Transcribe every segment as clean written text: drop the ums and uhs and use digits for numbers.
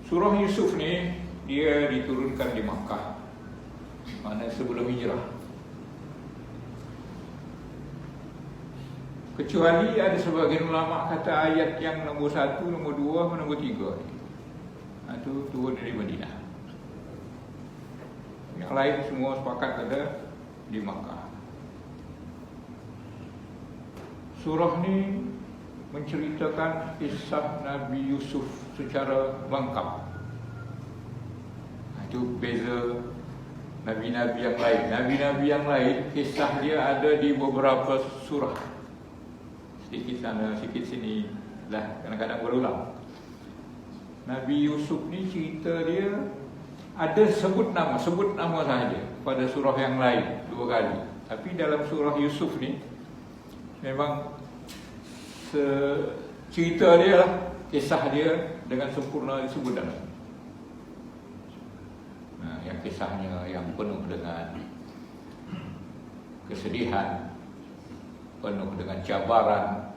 Surah Yusuf ni dia diturunkan di Makkah, mana sebelum hijrah. Kecuali ada sebagian ulama kata ayat yang nombor 1, nombor 2, nombor 3 itu turun dari Madinah. Yang lain semua sepakat ada di Makkah. Surah ni menceritakan kisah Nabi Yusuf secara lengkap. Itu beza Nabi-Nabi yang lain. Nabi-Nabi yang lain kisah dia ada di beberapa surah, sedikit sana, sedikit sini lah, kadang-kadang berulang. Nabi Yusuf ni cerita dia ada sebut nama sahaja pada surah yang lain 2 kali. Tapi dalam surah Yusuf ni memang cerita dia lah, kisah dia dengan sempurna disebut dalam. Yang kisahnya yang penuh dengan kesedihan, penuh dengan cabaran,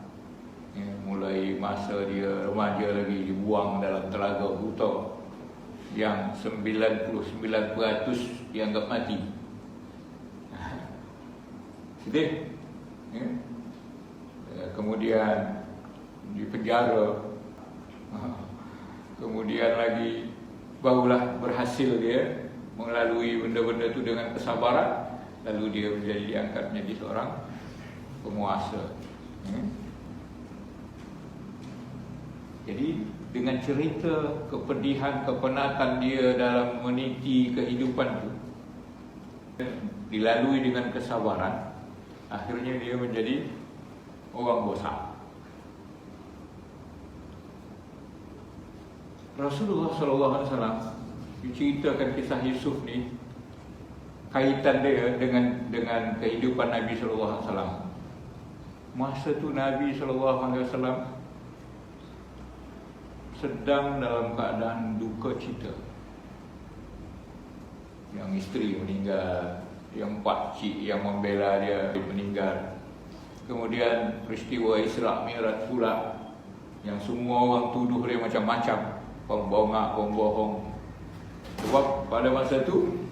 mulai masa dia remaja lagi dibuang dalam telaga buta yang 99% dianggap mati. Sedih. Kemudian di penjara, kemudian lagi barulah berhasil dia melalui benda-benda itu dengan kesabaran, lalu dia menjadi diangkat menjadi seorang penguasa. Jadi dengan cerita kepedihan, kepenatan dia dalam meniti kehidupan itu dilalui dengan kesabaran, akhirnya dia menjadi orang besar. Rasulullah SAW menceritakan kisah Yusuf ni, kaitan dia dengan kehidupan Nabi SAW. Masa tu Nabi SAW sedang dalam keadaan duka cita. Yang isteri meninggal, yang pakcik yang membela dia meninggal. Kemudian peristiwa Isra' Mi'raj pula, yang semua orang tuduh dia macam-macam, pembongak, pembohong. Sebab pada masa tu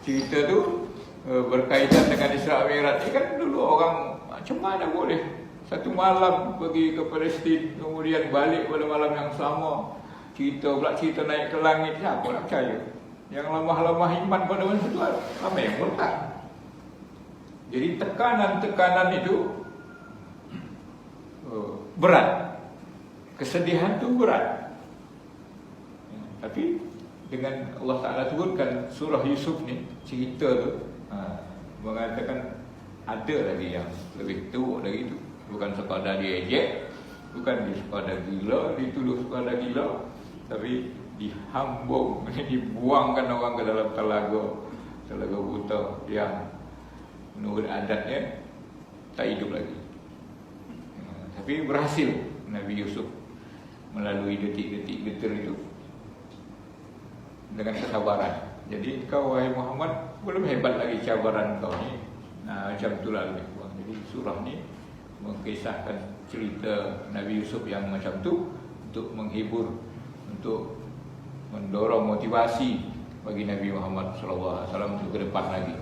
cerita tu berkaitan dengan Isra' Mi'raj ni kan dulu orang macam mana boleh satu malam pergi ke Palestin, kemudian balik pada malam yang sama. Cerita naik ke langit, siapa nak percaya? Yang lemah-lemah iman pada masa tu ramai yang murtad. Jadi tekanan-tekanan itu berat. Kesedihan itu berat. Tapi dengan Allah Ta'ala sebutkan surah Yusuf ni, cerita tu mengatakan ada lagi yang lebih teruk dari itu. Bukan sekadar diejek, bukan sekadar gila, dituduh sekadar gila, tapi dihambung, dibuangkan orang ke dalam telaga buta yang menurut adatnya tak hidup lagi. Tapi berhasil Nabi Yusuf melalui detik-detik getir itu dengan kesabaran. Jadi kau wahai Muhammad, belum hebat lagi cabaran kau ni. Macam itulah lebih kurang. Jadi surah ni mengisahkan cerita Nabi Yusuf yang macam tu untuk menghibur, untuk mendorong motivasi bagi Nabi Muhammad SAW untuk ke depan lagi,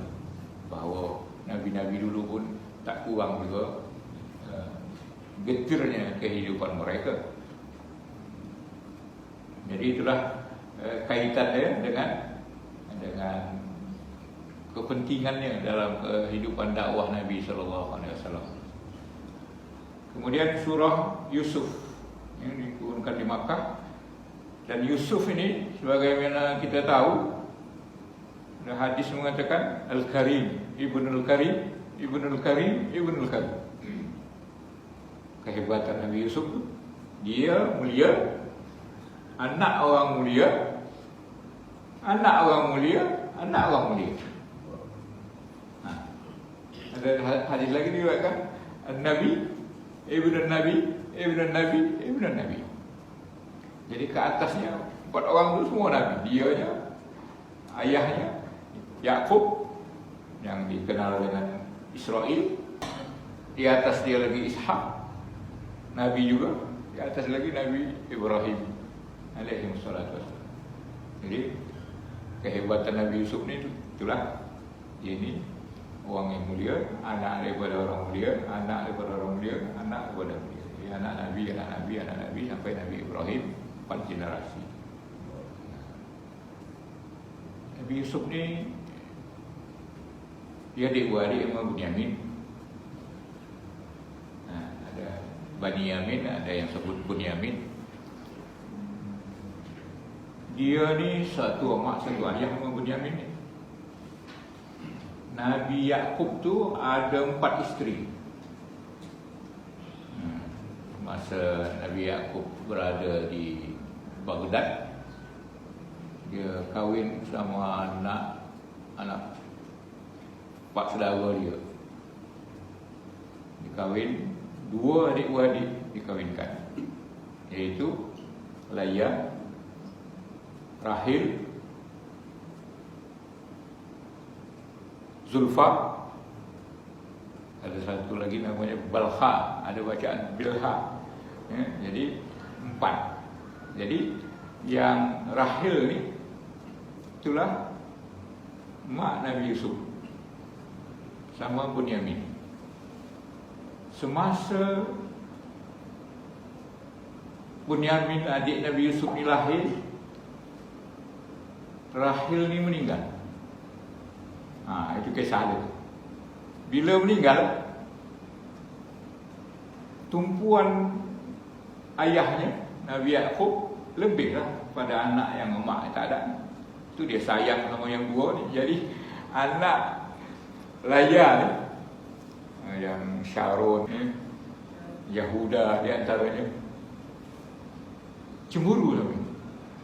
bahawa Nabi-Nabi dulu pun tak kurang juga getirnya kehidupan mereka. Jadi itulah kaitan dia dengan kepentingannya dalam kehidupan dakwah Nabi SAW. Kemudian surah Yusuf yang diturunkan di Makkah, dan Yusuf ini sebagaimana kita tahu, hadis mengatakan Al-Karim, Ibnul Karim, Ibnul Karim, Ibnul Karim. Kehebatan Nabi Yusuf itu, dia mulia, anak orang mulia, anak orang mulia, anak orang mulia. Ada hadis lagi diriwayatkan Nabi, Ibnul Nabi, Ibnul Nabi, Ibnul Nabi. Jadi ke atasnya 4 orang itu semua Nabi. Dianya, ayahnya Yakub yang dikenal dengan Israel, di atas dia lagi Ishak, Nabi juga, di atas lagi Nabi Ibrahim alaihi wassalatu wassalam. Jadi kehebatan Nabi Yusuf ni itulah dia ni orang yang mulia, anak daripada orang mulia, anak daripada orang mulia, anak daripada mulia. Dia anak Nabi, anak Nabi, anak Nabi sampai Nabi Ibrahim 4 generasi. Nabi Yusuf ni dia adik-beradik sama Bunyamin. Ada Bani Yamin, ada yang sebut Bunyamin. Dia ni satu mak satu ayah sama Bunyamin ni. Nabi Yaqub tu ada 4 isteri. Masa Nabi Yaqub berada di Baghdad, dia kahwin sama anak pak saudara dia. Dia kahwin 2 adik-beradik dikahwinkan, iaitu Laya, Rahil, Zulfa, ada satu lagi namanya Balha, ada bacaan Bilha. Ya, jadi 4. Jadi yang Rahil ni itulah mak Nabi Yusuf sama Bunyamin. Semasa Bunyamin adik Nabi Yusuf ni lahir, Rahil ni meninggal. Itu kisah dia. Bila meninggal, tumpuan ayahnya Nabi Yaqub lebihlah pada anak yang emak tak ada. Itu dia sayang sama yang 2 ni. Jadi anak Laya ni, yang Sharon ni, Yahuda di antaranya, cemburu sama.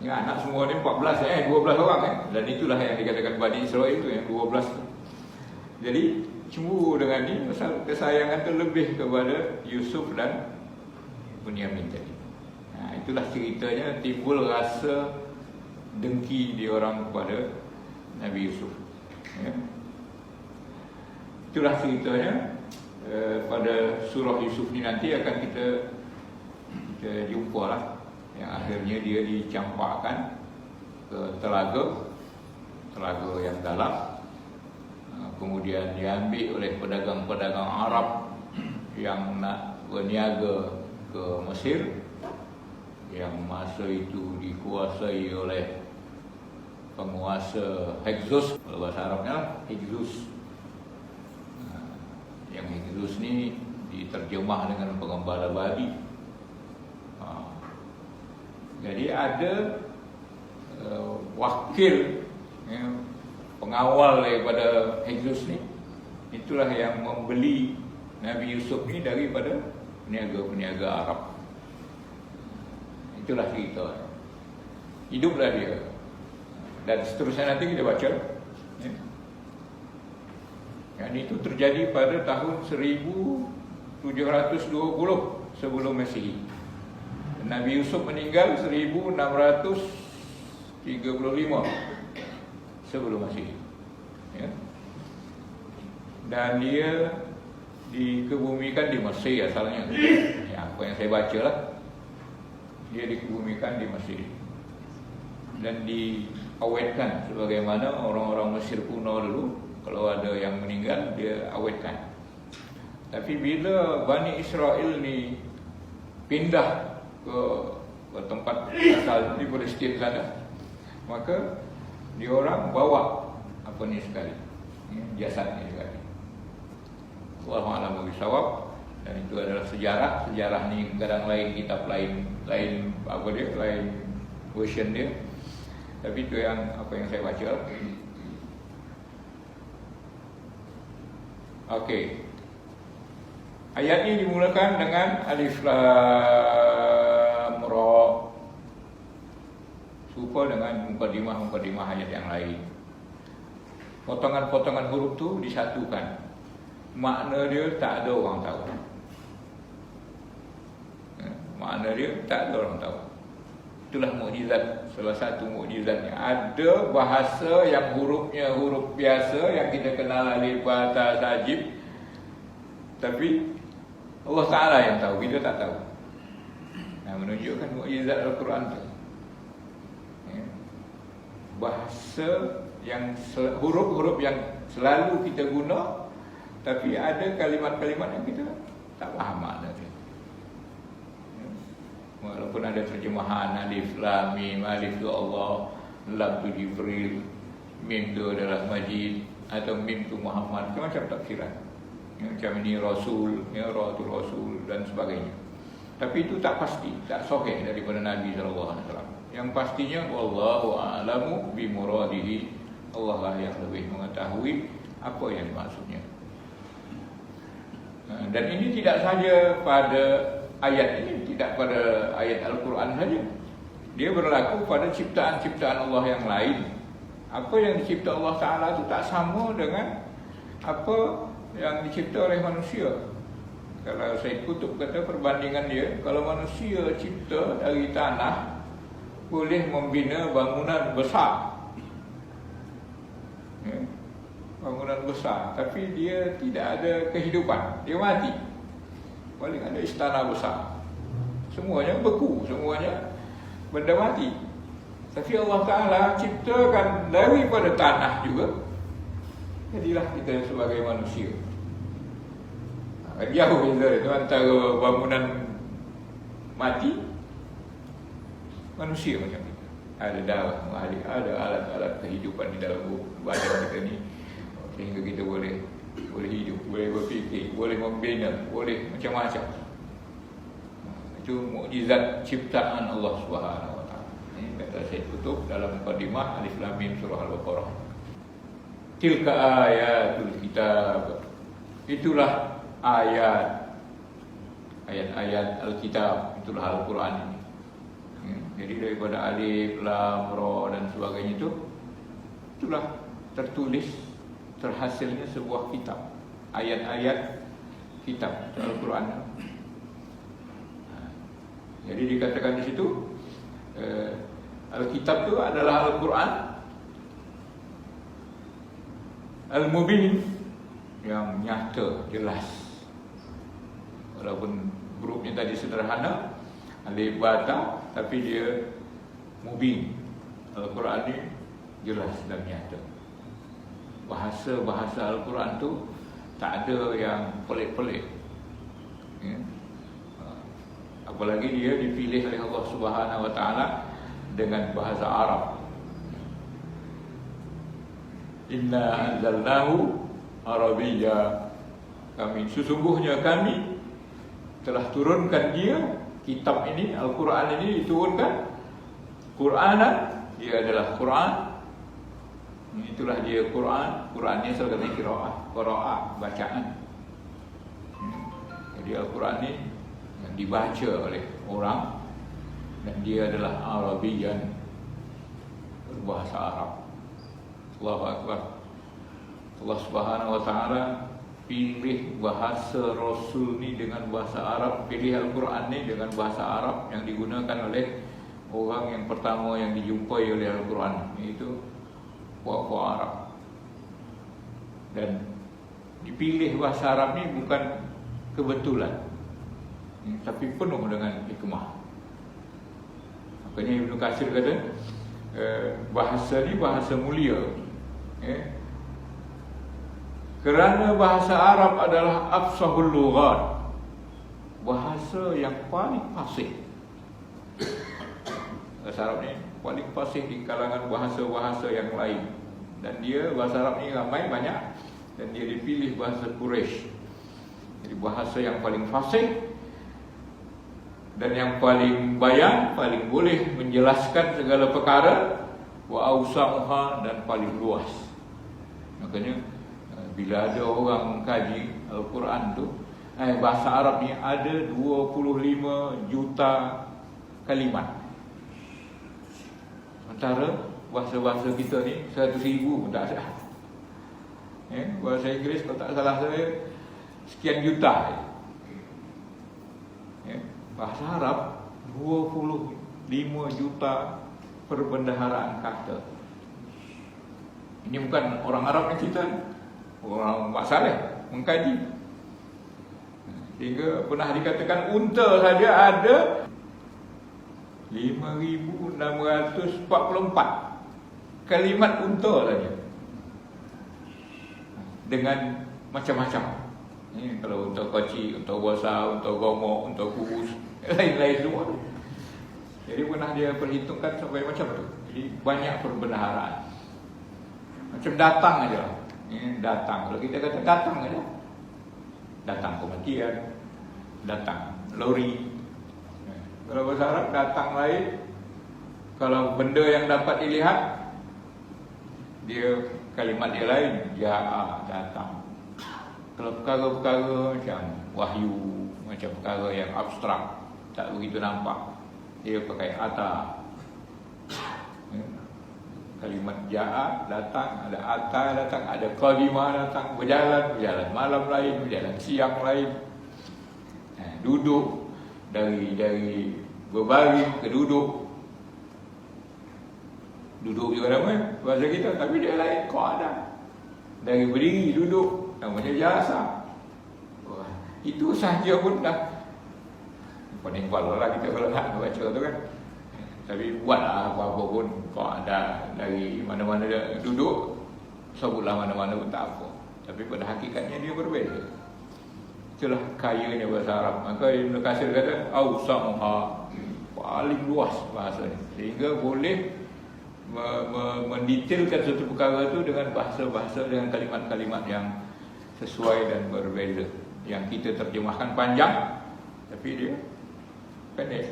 Ya, anak semua ni 12 orang dan itulah yang dikatakan Bani Israel itu yang 12. Jadi cemburu dengan ni, pasal kesayangan tu lebih kepada Yusuf dan Bunyamin tadi. Itulah ceritanya timbul rasa dengki di orang kepada Nabi Yusuf. Ya. Itulah ceritanya. Pada surah Yusuf ni nanti akan kita jumpa lah, yang akhirnya dia dicampakkan ke telaga yang dalam, kemudian diambil oleh pedagang-pedagang Arab yang nak berniaga ke Mesir, yang masa itu dikuasai oleh penguasa Hyksos, bahasa Arabnya lah Hyksos. Yang Hyksos ni diterjemah dengan pengembala babi. Jadi ada wakil pengawal daripada Hyksos ni, itulah yang membeli Nabi Yusuf ni daripada peniaga-peniaga Arab. Itulah cerita. Hiduplah dia. Dan seterusnya nanti kita baca. Yang itu terjadi pada tahun 1720 sebelum Masehi. Nabi Yusuf meninggal 1635 sebelum Masehi. Ya. Dan dia dikebumikan di Mesir asalnya. Ya, apa yang saya baca lah, dia dikebumikan di Mesir dan diawetkan sebagaimana orang-orang Mesir kuno dulu. Kalau ada yang meninggal, dia awetkan. Tapi bila Bani Israel ni pindah ke tempat asal di Palestin sana, maka diorang bawa apa ni sekali, jasad ni sekali. Wallahu a'lam bishawab. Dan itu adalah sejarah ni kadang lain, kitab lain apa dia, lain version dia. Tapi itu yang apa yang saya baca. Okey. Ayat ini dimulakan dengan Alif Lam Ra. Serupa dengan mukadimah ayat yang lain. Potongan-potongan huruf tu disatukan. Makna dia tak ada orang tahu. Makna dia tak ada orang tahu. Itulah mukjizat, salah satu mukjizatnya. Ada bahasa yang hurufnya huruf biasa yang kita kenal alif, ba, ta, sajib, tapi Allah Ta'ala yang tahu, kita tak tahu. Menunjukkan mukjizat Al-Quran tu. bahasa yang huruf-huruf yang selalu kita guna, tapi ada kalimat-kalimat yang kita tak faham makna dia. Walaupun ada terjemahan alif lam mim, alif tu Allah, lam tu Jibril, mim tu adalah Majid, atau mim tu Muhammad, macam tafsiran. Macam ini Rasul, ra tu Rasul dan sebagainya. Tapi itu tak pasti, tak sahih daripada Nabi SAW. Yang pastinya wallahu a'lamu bi muradihi, Allah lah yang lebih mengetahui apa yang dimaksudnya. Dan ini tidak saja pada ayat ini, tidak pada ayat Al-Quran saja. Dia berlaku pada ciptaan-ciptaan Allah yang lain. Apa yang dicipta Allah Ta'ala itu tak sama dengan apa yang dicipta oleh manusia. Kalau Syed Qutb kata perbandingan dia, kalau manusia cipta dari tanah, boleh membina bangunan besar, bangunan besar, tapi dia tidak ada kehidupan, dia mati. Paling ada istana besar, semuanya beku, semuanya benda mati. Tapi Allah Ta'ala ciptakan daripada tanah juga, jadilah kita sebagai manusia. Jauh beza itu antara bangunan mati, manusia macam kita. Ada darah mengalir, ada alat-alat kehidupan di dalam badan kita ni, sehingga kita boleh hidup, boleh berfikir, boleh membina, boleh macam-macam. Itu mukjizat ciptaan Allah Subhanahu Wa Taala. Ini kata Syed Qutb dalam mukadimah Alif Lam Mim surah Al-Baqarah. Tilka ayatul kitab. Itulah ayat-ayat Alkitab, itulah Al-Quran ini. Jadi daripada alif, lam, ra dan sebagainya itulah tertulis, terhasilnya sebuah kitab, ayat-ayat kitab Al-Quran. Jadi dikatakan di situ Alkitab itu adalah Al-Quran Al-Mubin, yang nyata, jelas. Walaupun hurufnya tadi sederhana, alif ba ta, tapi dia mubin. Al-Quran ni jelas dan nyata. Bahasa-bahasa Al-Quran tu tak ada yang pelik-pelik. Apalagi dia dipilih oleh Allah Subhanahu Wa Taala dengan bahasa Arab. Inna anzalnahu Arabiyya. Sesungguhnya kami telah turunkan dia, kitab ini, Al-Quran ini diturunkan Quranan, dia adalah Quran. Itulah dia Quran. Quran ni sebagai qiraah, bacaan. Jadi Al-Quran ni yang dibaca oleh orang, dan dia adalah Arabiyan, berbahasa Arab. Allahu Akbar. Allah Subhanahu Wa Taala pilih bahasa Rasul ni dengan bahasa Arab, pilih Al-Quran ni dengan bahasa Arab yang digunakan oleh orang yang pertama yang dijumpai oleh Al-Quran, iaitu puak-puak Arab. Dan dipilih bahasa Arab ni bukan kebetulan, tapi penuh dengan hikmah. Makanya Ibnu Katsir kata bahasa ni bahasa mulia, kerana bahasa Arab adalah afsahul lughat, bahasa yang paling fasih. Bahasa Arab ni paling fasih di kalangan bahasa-bahasa yang lain. Dan dia, bahasa Arab ni ramai, banyak, dan dia dipilih bahasa Quraisy. Jadi bahasa yang paling fasih dan yang paling bayan, paling boleh menjelaskan segala perkara, wa awsa'uha, dan paling luas. Makanya bila ada orang mengkaji Al-Quran tu, bahasa Arab ni ada 25 juta kalimat. Sementara bahasa-bahasa kita ni 100,000 pun tak ada. Bahasa Inggeris kalau tak salah saya sekian juta. Bahasa Arab 25 juta perbendaharaan kata. Ini bukan orang Arab yang kita, orang Mak Saleh mengkaji. Sehingga pernah dikatakan unta saja ada 5,644 kalimat unta saja dengan macam-macam. Ini kalau unta koci, unta bosa, unta gomok, unta kurus, lain-lain semua tu. Jadi pernah dia perhitungkan sampai macam tu. Jadi banyak perbendaharaan. Macam datang aja lah. Ini datang. Kalau kita kata datang aja, datang kematian, datang lori. Kalau bahasa Arab datang lain. Kalau benda yang dapat dilihat, dia kalimat dia lain, ja'a, datang. Kalau perkara-perkara macam wahyu, macam perkara yang abstrak, tak begitu nampak, dia pakai ata. Kalimat ja'a, datang, ada ata datang, ada qadimah datang, berjalan, malam lain, berjalan siang lain. Duduk, dari berbaring ke duduk. Duduk juga namanya bahasa kita, tapi dia lain qaada. Dari berdiri duduk namanya jalasa. Wah, itu sahaja pun dah pening kepala lah kita kalau nak baca tu kan. Tapi buatlah apa-apa pun qaada, dari mana-mana dia duduk, sebutlah mana-mana pun tak apa. Tapi pada hakikatnya dia berbeza. Itulah kayanya bahasa Arab. Maka Ibn Katsir kata awsa'uha, paling luas bahasa ni, sehingga boleh mendetailkan satu perkara itu dengan bahasa-bahasa, dengan kalimat-kalimat yang sesuai dan berbeza. Yang kita terjemahkan panjang, tapi dia pendek.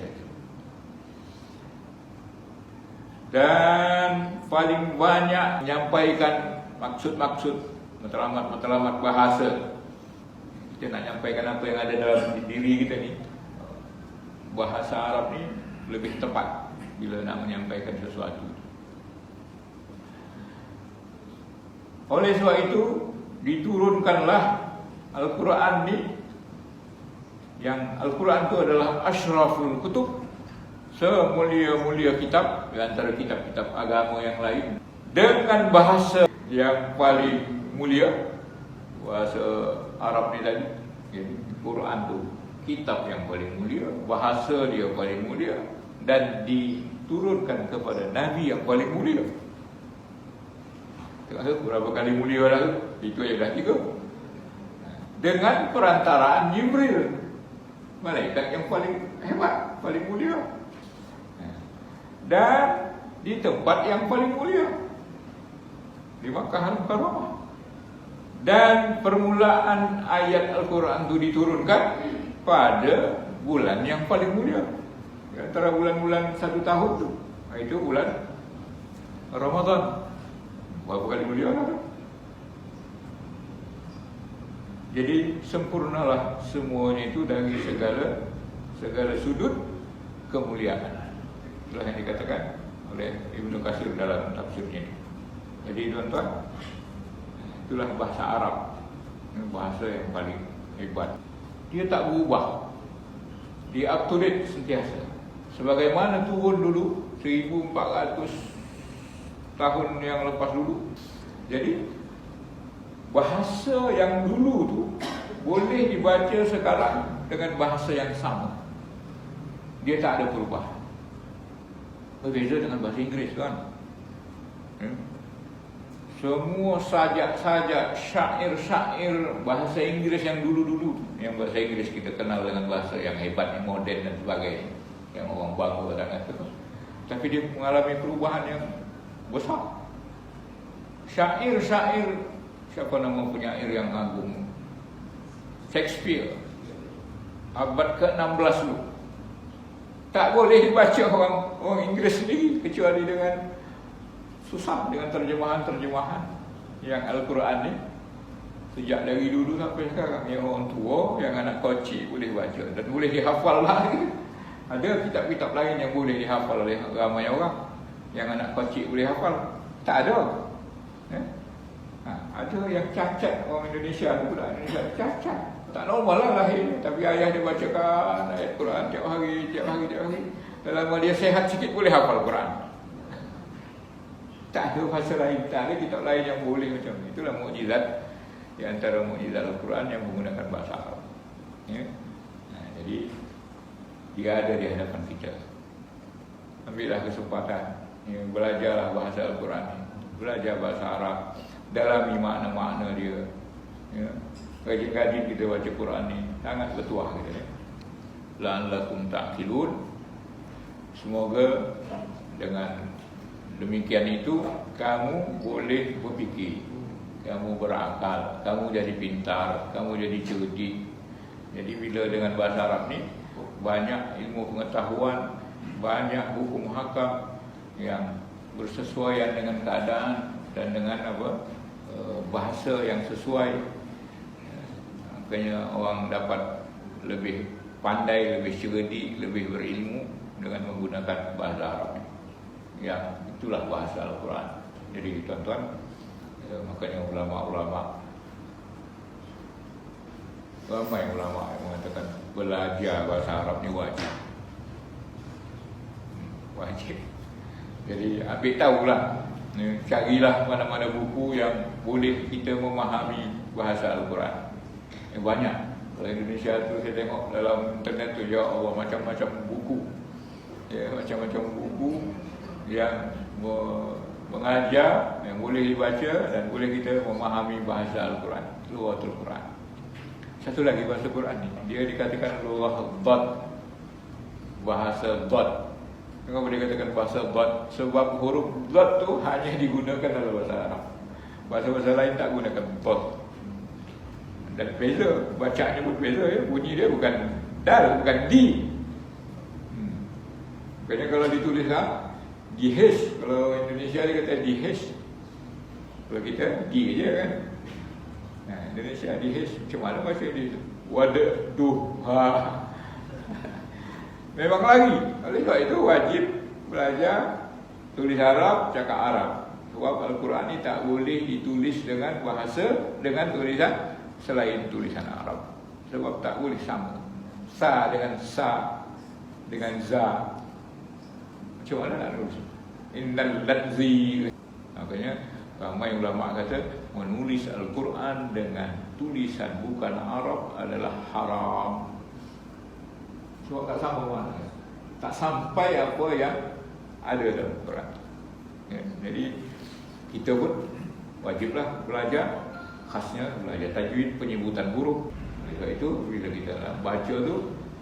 Dan paling banyak menyampaikan maksud-maksud, matlamat-matlamat bahasa. Kita nak nyampaikan apa yang ada dalam diri kita ni, bahasa Arab ni lebih tepat bila nak menyampaikan sesuatu. Oleh sebab itu diturunkanlah Al-Quran ni, yang Al-Quran itu adalah asyraful kutub, semulia-mulia kitab di antara kitab-kitab agama yang lain, dengan bahasa yang paling mulia, bahasa Arab ni tadi. Jadi Quran tu kitab yang paling mulia, bahasa dia paling mulia, dan diturunkan kepada Nabi yang paling mulia. Tengok berapa kali mulia dah tu? Itu aja dah 3. Dengan perantaraan Jibril, malaikat yang paling hebat, paling mulia, dan di tempat yang paling mulia, di Makkah Al-Mukarramah. Dan permulaan ayat Al-Quran itu diturunkan pada bulan yang paling mulia. Di antara bulan-bulan 1 tahun tu, itu bulan Ramadan. Berapa kali mulia lah tu. Jadi sempurnalah semuanya itu dari segala sudut kemuliaan. Itulah yang dikatakan oleh Ibn Katsir dalam tafsirnya. Jadi tuan-tuan, itulah bahasa Arab, bahasa yang paling hebat. Dia tak berubah, dia up to date sentiasa. Sebagaimana turun dulu 1400 tahun yang lepas dulu. Jadi bahasa yang dulu tu boleh dibaca sekarang dengan bahasa yang sama. Dia tak ada perubahan. Berbeza dengan bahasa Inggeris kan. Semua sajak-sajak, syair-syair bahasa Inggeris yang dulu-dulu, yang bahasa Inggris kita kenal dengan bahasa yang hebat, yang moden dan sebagainya, yang orang bangga sangat tu. Tapi dia mengalami perubahan yang besar. Syair-syair, siapa nama penyair yang agung? Shakespeare, abad ke-16 dulu. Tak boleh dibaca orang Inggeris sendiri kecuali dengan susah, dengan terjemahan-terjemahan yang Al-Quran ni. Sejak dari dulu sampai sekarang, yang orang tua, yang anak kecil boleh baca dan boleh dihafal lagi. Ada kitab-kitab lain yang boleh dihafal oleh ramai orang, yang anak kecil boleh hafal. Tak ada. Ada yang cacat, orang Indonesia tu pula, Indonesia cacat. Tak normal lah lahir, tapi ayah dia bacakan ayat Quran tiap hari. Dalam dia sehat sikit boleh hafal Quran. Tak ada bahasa lain, tak ada kitab lain yang boleh macam ni. Itulah mukjizat, di antara mukjizat Al-Quran yang menggunakan bahasa Arab. Ya? Jadi dia ada di hadapan kita. Ambillah kesempatan Ya, belajarlah bahasa Al-Quran ini. Belajar bahasa Arab, dalami makna-makna dia. Ya. Rajin-rajin kita baca Quran ni, sangat bertuah kita ni. La'allakum ta'qilun. Semoga dengan demikian itu kamu boleh berfikir, kamu berakal, kamu jadi pintar, kamu jadi cerdik. Jadi bila dengan bahasa Arab ni banyak ilmu pengetahuan, banyak hukum hakam yang bersesuaian dengan keadaan dan dengan bahasa yang sesuai. Makanya orang dapat lebih pandai, lebih cerdik, lebih berilmu dengan menggunakan bahasa Arab. Ya, itulah bahasa Al-Quran. Jadi tuan-tuan, makanya ulama-ulama, ramai ulama yang mengatakan belajar bahasa Arab ni wajib. Wajib. Jadi ambil tahulah, carilah mana-mana buku yang boleh kita memahami bahasa Al-Quran. Banyak. Kalau Indonesia tu saya tengok dalam internet tu, ya Allah, macam-macam buku. Ya, macam-macam buku yang mengajar, yang boleh dibaca dan boleh kita memahami bahasa Al-Quran, Lughatul Quran. Satu lagi bahasa Quran ni, dia dikatakan Lughatul Dhat, bahasa Dhat. Kenapa dia katakan bahasa Dhat? Sebab huruf Dhat tu hanya digunakan dalam bahasa Arab. Bahasa-bahasa lain tak gunakan Dhat. Dan beza, bacaannya pun beza ya. Bunyi dia bukan dal, bukan di. Makanya kalau ditulis dihes, kalau Indonesia dia kata dihes. Kalau kita di je kan. Nah, Indonesia dihes, macam mana baca dia? Wada duha. Memang lagi. Oleh sebab itu wajib belajar tulis Arab, cakap Arab. Sebab Al-Quran ni tak boleh ditulis dengan bahasa, dengan tulisan selain tulisan Arab. Sebab tak boleh sama. Sa dengan sa, dengan za. Macam mana nak tulis? Innal ladzi. Makanya ramai ulama kata menulis Al-Quran dengan tulisan bukan Arab adalah haram. Sebab tak sama mana. Tak sampai apa yang ada dalam Al-Quran. Ya, jadi kita pun wajiblah belajar, khasnya belajar tajwid, penyebutan huruf. Sebab itu bila kita baca tu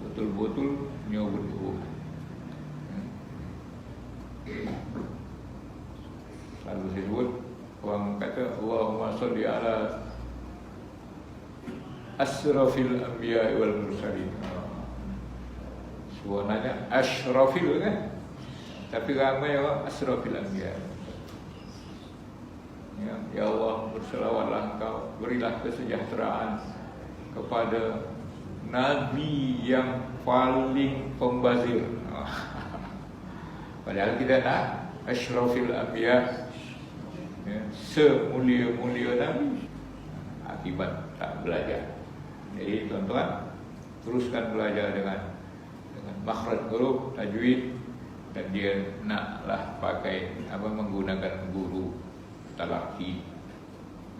betul-betul menyebut huruf. Selalu saya sebut, orang kata Allahumma salli ala asrafil anbiya wal mursalin. Sebenarnya ashrafil kan, tapi ramai orang asrafil anbiya. Ya Allah, berselawatlah Engkau, berilah kesejahteraan kepada Nabi yang paling pembazir. Padahal kita nak asyrafil anbiya, ya, semulia-mulia Nabi. Akibat tak belajar. Jadi tuan-tuan, teruskan belajar dengan makhraj huruf, tajwid, dan dia naklah pakai menggunakan guru talaki.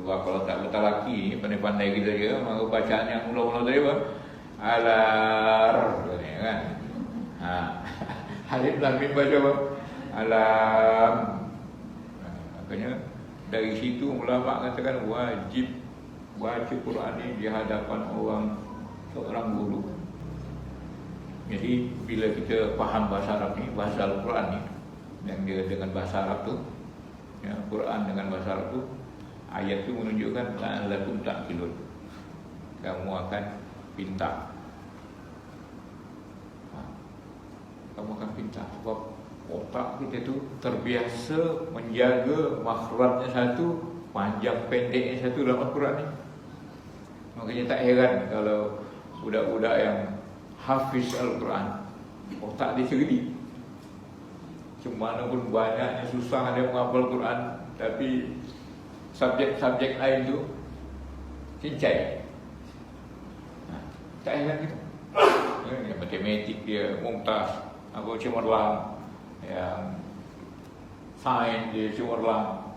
Sebab kalau tak bertalaki ni, pandai-pandai kita je, maka bacaan yang mula-mula tadi apa? Alar, kan? Alif lam mim baca apa? Alam. Makanya dari situ ulama katakan wajib baca Quran ni di hadapan seorang guru. Jadi bila kita faham bahasa Arab ni, bahasa Al-Quran ni, yang dia dengan bahasa Arab tu, ya, Quran dengan bahasa Arab tu, ayat tu menunjukkan la'allakum ta'qilun, kamu akan pintar. Kamu akan pintar sebab otak kita tu terbiasa menjaga makhrajnya satu, panjang pendeknya satu dalam Al-Quran ni. Makanya tak heran kalau budak-budak yang hafiz Al-Quran, otak dia cerdik. Cuma pun banyaknya susah dia menghafal Quran, tapi subjek-subjek lain tu cincai. Tak heran kita. Yang matematik dia mumtaz, cemerlang, yang sains dia cemerlang,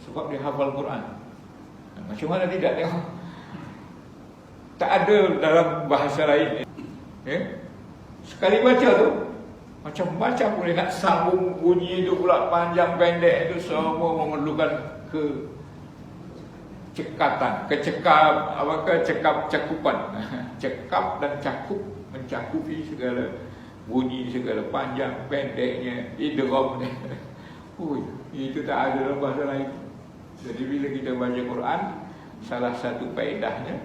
sebab dia hafal Quran. Macam mana tidak tengok? Tak ada dalam bahasa lain. Ya? Sekali baca tu Macam-macam boleh nak sambung bunyi itu pula, panjang pendek itu semua memerlukan cakupan. Cekap dan cakup, mencakupi segala bunyi, segala panjang pendeknya, idgham. Itu tak ada dalam bahasa lain. Jadi bila kita baca Quran, salah satu faedahnya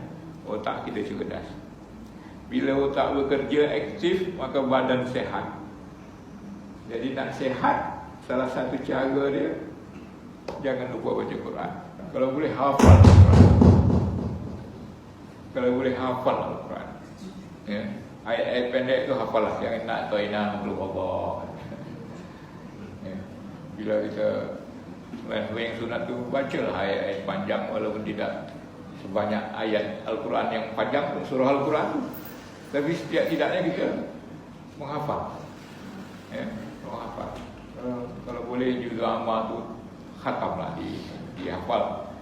otak kita cerdas. Bila otak bekerja aktif, maka badan sehat. Jadi nak sehat, salah satu cara dia, jangan lupa baca Quran. Kalau boleh hafal Al-Quran. Kalau boleh hafal Al-Quran, ya. Ayat-ayat pendek tu hafal lah. Jangan nak toina belum apa. Ya. Bila kita sembahyang sunat tu, bacalah ayat-ayat panjang, walaupun tidak sebanyak ayat Al-Quran yang panjang, surah Al-Quran tu. Tapi setidak-tidaknya kita menghafal, ya, menghafal. Kalau boleh juzuk amma tu khatamlah, dihafal,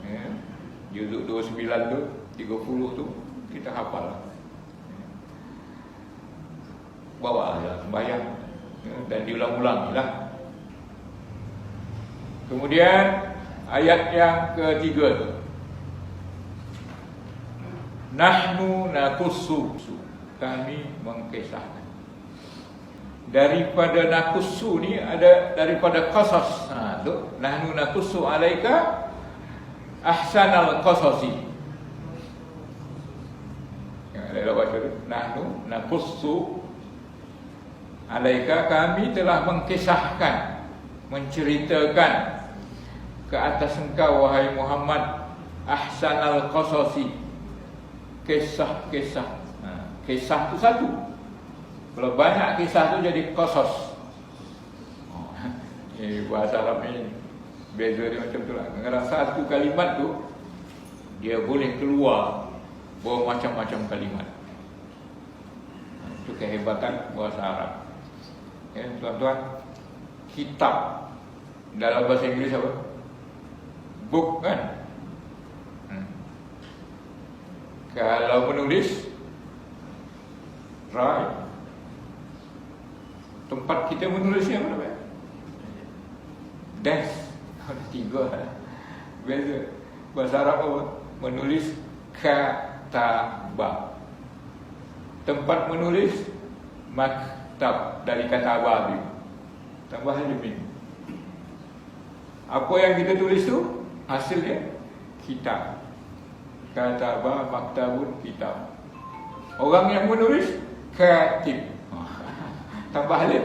ya. Juzuk 29 tu, 30 tu kita hafal, ya. Bawa dalam sembahyang, ya, dan diulang-ulang lah. Kemudian ayat yang ketiga tu, nahnu nakussu, kami mengkisahkan. Daripada nakussu ni ada daripada qasas. Tu nahnu nakussu alaika ahsanal qasasi. Ada baca tu, nahnu nakussu alaika, kami telah mengkisahkan, menceritakan ke atas engkau wahai Muhammad, ahsanal qasasi, kisah-kisah. Kisah tu satu. Kalau banyak kisah tu jadi qasas. Bahasa Arab ni beza dia macam tu lah. Kadang-kadang satu kalimat tu dia boleh keluar bermacam-macam kalimat. Itu kehebatan bahasa Arab. Ya, tuan-tuan, kitab dalam bahasa Inggeris apa? Book, kan? Kalau menulis, write. Tempat kita menulisnya apa namanya? Desk. Ada tiga. Beza. Bahasa Arab apa? Menulis katabah. Tempat menulis maktab, dari katabah tu. Tambah aja min. Apa yang kita tulis tu hasilnya kitab. Katabah, maktabun, kitab. Orang yang menulis katib. Tambah alif.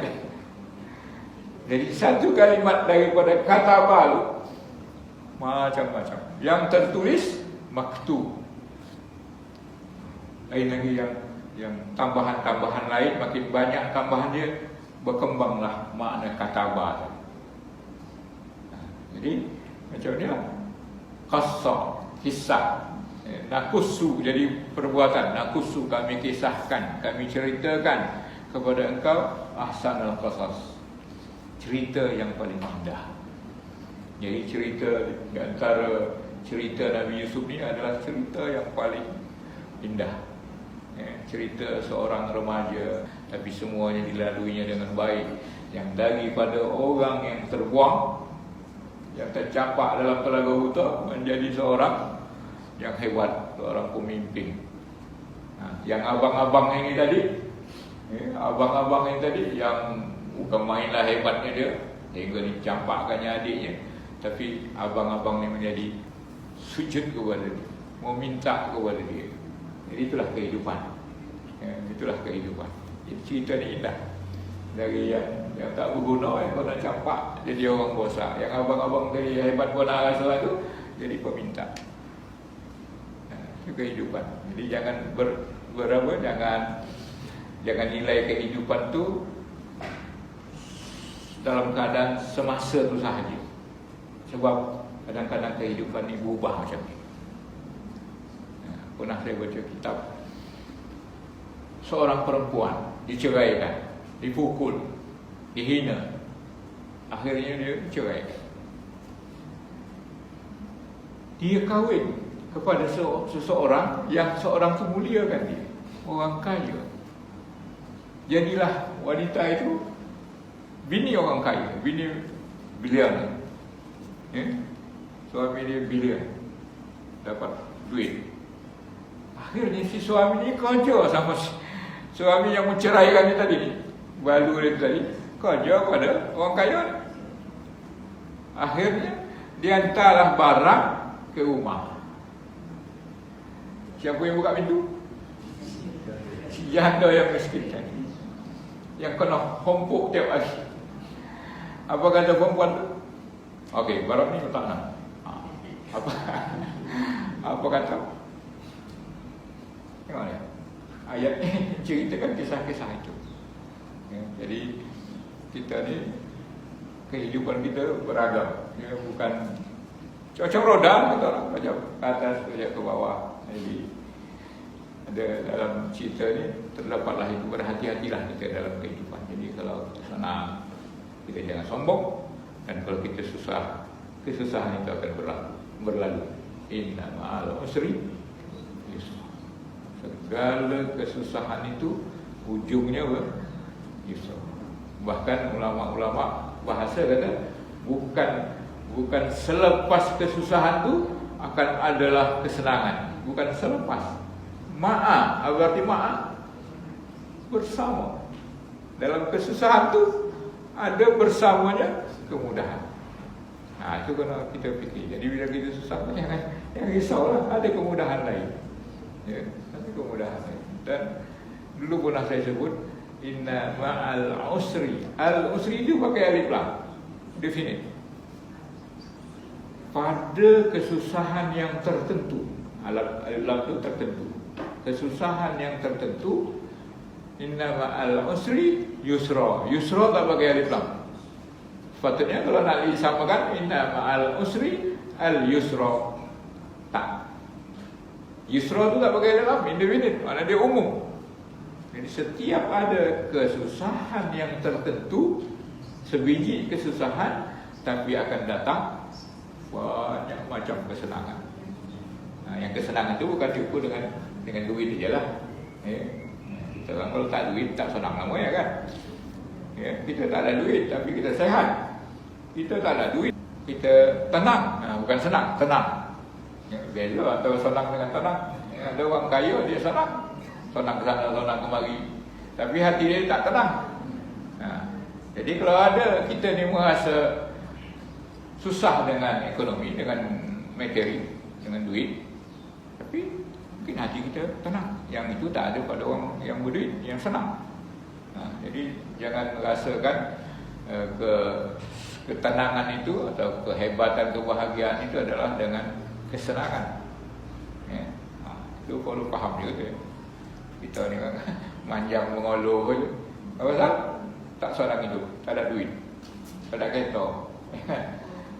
Jadi satu kalimat daripada katabah tu macam-macam. Yang tertulis maktub. Lain lagi yang tambahan-tambahan lain, makin banyak tambahan dia, berkembanglah makna katabah. Jadi macam ni lah. Qassa, kisah. Nakussu, jadi perbuatan. Nakussu, kami kisahkan, kami ceritakan kepada engkau ahsanal qasas, cerita yang paling indah. Jadi cerita di antara cerita Nabi Yusuf ni adalah cerita yang paling indah. Cerita seorang remaja, tapi semuanya dilaluinya dengan baik. Yang daripada orang yang terbuang, yang tercampak dalam telaga huta, menjadi seorang yang hebat, seorang pemimpin. Yang abang-abang ini tadi, yang bukan mainlah hebatnya dia, hingga dicampakkannya adiknya, tapi abang-abang ni menjadi sujud kepada dia, meminta kepada dia. Jadi itulah kehidupan. Itulah kehidupan. Jadi cerita ni indah. Dari yang tak berguna, yang kau nak campak jadi orang bosak. Yang abang-abang tadi hebat pun nak rasa tu, jadi peminta. Itu kehidupan. Jadi jangan jangan nilai kehidupan tu dalam keadaan semasa tu sahaja. Sebab kadang-kadang kehidupan ni berubah macam ni. Pernah saya baca kitab, seorang perempuan diceraikan, dipukul, dihina, akhirnya dia ceraikan. Dia kahwin kepada seseorang yang seorang tu muliakan dia, orang kaya. Jadilah wanita itu bini orang kaya, bini bilion, ya? Suami dia bilion, dapat duit. Akhirnya si suami ni kerja sama suami yang menceraikan dia tadi ni, balu dia tadi, kerja pada orang kaya ni. Akhirnya dia hantarlah barang ke rumah. Siapa yang buka pintu? Si janda yang miskin tadi, yang kena hompuk tiap hari. Apa kata perempuan tu? Okey, barang ni letak nak. Apa kata? Tengok ni. Ayat ni ceritakan kisah-kisah itu. Ya, jadi kita ni kehidupan kita beragam. Ya, bukan macam roda kata orang, macam ke atas, ke bawah. Jadi ada dalam cerita ni terdapatlah itu, berhati-hatilah kita dalam kehidupan. Jadi kalau kita senang, kita jangan sombong, dan kalau kita susah, kesusahan itu akan berlalu. Inna ma'al usri yusra. Segala kesusahan itu ujungnya yusra. Bahkan ulama-ulama bahasa kata bukan selepas kesusahan itu akan adalah kesenangan, bukan selepas. Ma'a berarti ma'a bersama. Dalam kesusahan itu ada bersamanya kemudahan. Nah, itu kena kita fikir. Jadi bila kita susah, jangan risaulah, ada kemudahan lain. Ya, ada kemudahan lain. Dan dulu pernah saya sebut, inna ma'al usri. Al-usri itu pakai alif lam, definite. Pada kesusahan yang tertentu, alif lam itu tertentu. Kesusahan yang tertentu, inna ma'al usri yusra. Yusra tak pakai alif lam. Sepatutnya kalau nak disamakan, inna ma'al usri al-yusra. Tak. Yusra tu tak pakai alif lam, indefinite, maknanya dia umum. Jadi setiap ada kesusahan yang tertentu, sebiji kesusahan, tapi akan datang banyak macam kesenangan. Nah, yang kesenangan itu bukan diukur dengan duit sajalah. Kita orang kalau tak duit tak senang namanya kan. Ya, kita tak ada duit tapi kita sehat. Kita tak ada duit, kita tenang. Nah, bukan senang, tenang. Ya, beza atau senang dengan tenang. Ya, ada orang kaya dia senang ke sana, senang kemari, tapi hati dia tak tenang. Nah, jadi kalau ada kita ni merasa susah dengan ekonomi, dengan materi, dengan duit, tapi mungkin hati kita tenang. Yang itu tak ada pada orang yang berduit, yang senang. Nah, jadi jangan merasakan ketenangan itu atau kehebatan, kebahagiaan itu adalah dengan kesenangan. Ya. Nah, itu perlu faham juga tu. Kita ni kan manjang mengoloh je. Apa pasal? Tak senang hidup, tak ada duit, tak ada kereta.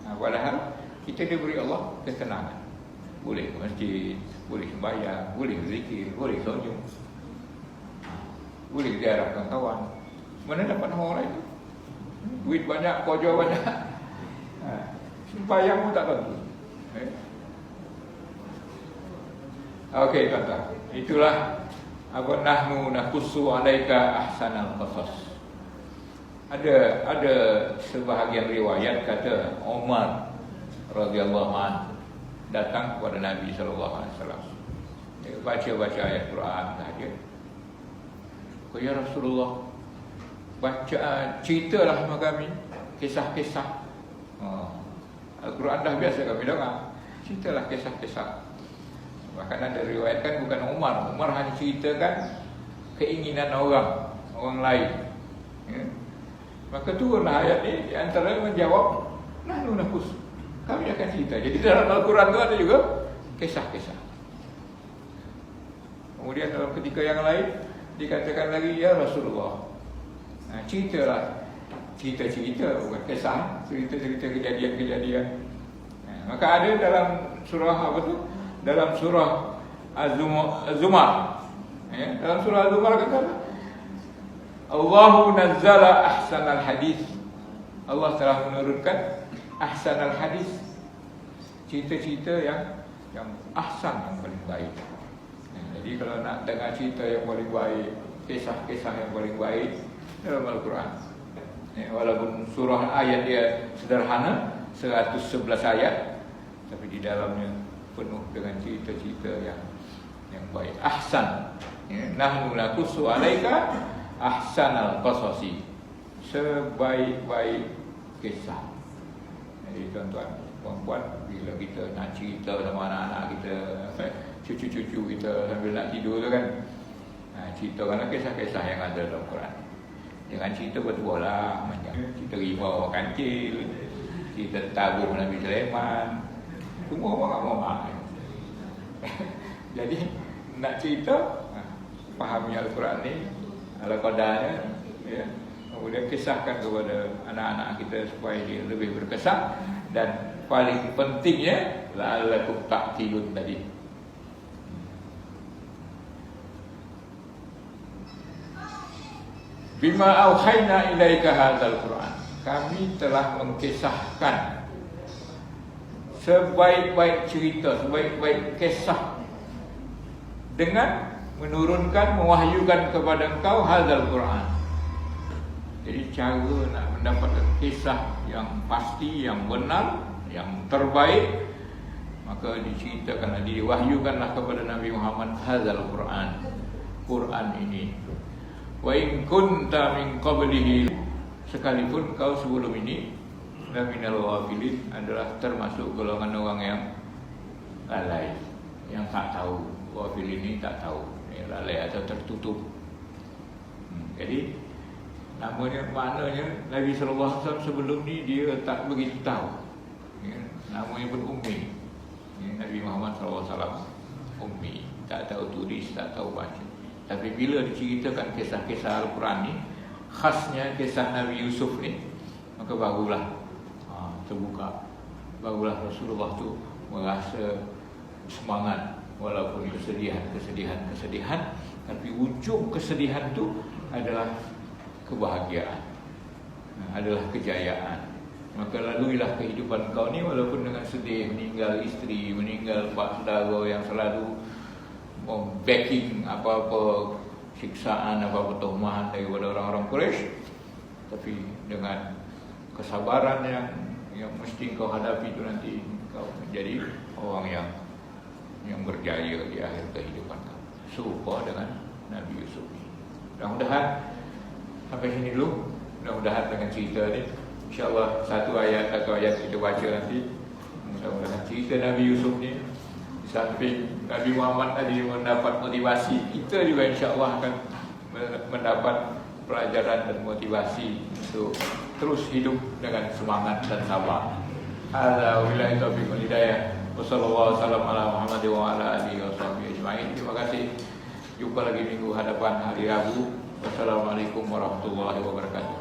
Nah, padahal kita diberi Allah ketenangan. Boleh ke masjid, boleh sembahyang, boleh berzikir, boleh senyum, boleh ziarah kawan-kawan. Mana dapat orang lain tu? Duit banyak, kerja banyak, sembahyang pun tak tentu. Okey tuan-tuan, itulah apa nahnu naqussu 'alaika ahsanal qasas. Ada sebahagian riwayat kata Umar radhiyallahu anhu datang kepada Nabi sallallahu alaihi wasallam. Dia baca ayat Quran saja. Ya Rasulullah, baca ceritalah sama kami kisah-kisah. Al-Quran dah biasa kami dengar. Ceritalah kisah-kisah. Bahkan ada riwayatkan bukan Umar hanya ceritakan keinginan orang lain. Ya. Maka turunlah ayat ini, di antara menjawab nahnu naqus, kami akan cerita. Jadi dalam Al-Quran itu ada juga kisah-kisah. Kemudian dalam ketika yang lain dikatakan lagi, ya Rasulullah, ceritalah, cerita-cerita, bukan kisah, cerita-cerita kejadian-kejadian. Maka ada dalam surah apa tu? Dalam surah Az-Zumar. Ya, dalam surah Az-Zumar kata Allahu nazzala ahsanal hadis. Allah telah menurunkan ahsanal hadis, cerita-cerita yang ahsan, yang paling baik. Jadi kalau nak dengar cerita yang paling baik, kisah-kisah yang paling baik, dalam Al-Quran. Walaupun surah ayat dia sederhana, 111 ayat, tapi di dalamnya penuh dengan cerita-cerita yang baik. Ahsan, nahnu naqussu 'alaika ahsanal qasasi, sebaik-baik kisah. Jadi tuan-tuan, puan-puan, bila kita nak cerita sama anak-anak kita, cucu-cucu kita sambil nak tidur tu kan, ceritakanlah kisah-kisah yang ada dalam Quran. Jangan cerita betul lah, macam cerita rimau kancil, cerita tabuh Nabi Sulaiman, semua orang mau. Jadi nak cerita, fahami Al-Quran ni ala qadarnya, ya. Kemudian kisahkan kepada anak-anak kita supaya dia lebih berkesan, dan paling pentingnya la'allakum ta'qilun tadi. Bima auhayna ilaika hadzal Qur'an, kami telah mengkisahkan sebaik-baik cerita, sebaik-baik kisah dengan menurunkan, mewahyukan kepada engkau hadzal Qur'an. Jadi cara nak mendapatkan kisah yang pasti, yang benar, yang terbaik, maka diceritakanlah, diwahyukanlah kepada Nabi Muhammad hadzal Qur'an, Quran ini. Wa in kunta min qablihi, sekalipun kau sebelum ini laminal ghafilin, adalah termasuk golongan orang yang lalai, yang tak tahu. Ghafil ini tak tahu, lalai atau tertutup. Jadi maknanya Nabi sallallahu alaihi wasallam sebelum ni dia tak begitu tahu. Namanya pun ummi. Nabi Muhammad sallallahu alaihi wasallam ummi, tak tahu tulis, tak tahu baca. Tapi bila diceritakan kisah-kisah Al-Quran ni, khasnya kisah Nabi Yusuf ni, maka barulah terbuka, barulah Rasulullah tu merasa semangat. Walaupun kesedihan, tapi ujung kesedihan tu adalah kebahagiaan, adalah kejayaan. Maka laluilah kehidupan kau ni walaupun dengan sedih, meninggal isteri, meninggal pak saudara yang selalu backing apa-apa siksaan, apa-apa tuhmahan daripada orang-orang Quraisy, tapi dengan kesabaran yang mesti kau hadapi itu, nanti kau menjadi orang yang berjaya di akhir kehidupan kau, serupa dengan Nabi Yusuf ini. Mudah-mudahan sampai sini dulu. Mudah-mudahan dengan cerita ni, insya-Allah satu ayat kita baca nanti, mudah-mudahan cerita Nabi Yusuf ni, samping Nabi Muhammad tadi mendapat motivasi, kita juga insya-Allah akan mendapat pelajaran dan motivasi untuk terus hidup dengan semangat dan sabar. Hadza wabillahi taufiq wal hidayah. Wassallallahu wasallam ala Muhammad wa ala alihi washabihi ajma'in. Terima kasih. Jumpa lagi minggu hadapan hari Rabu. Wassalamualaikum warahmatullahi wabarakatuh.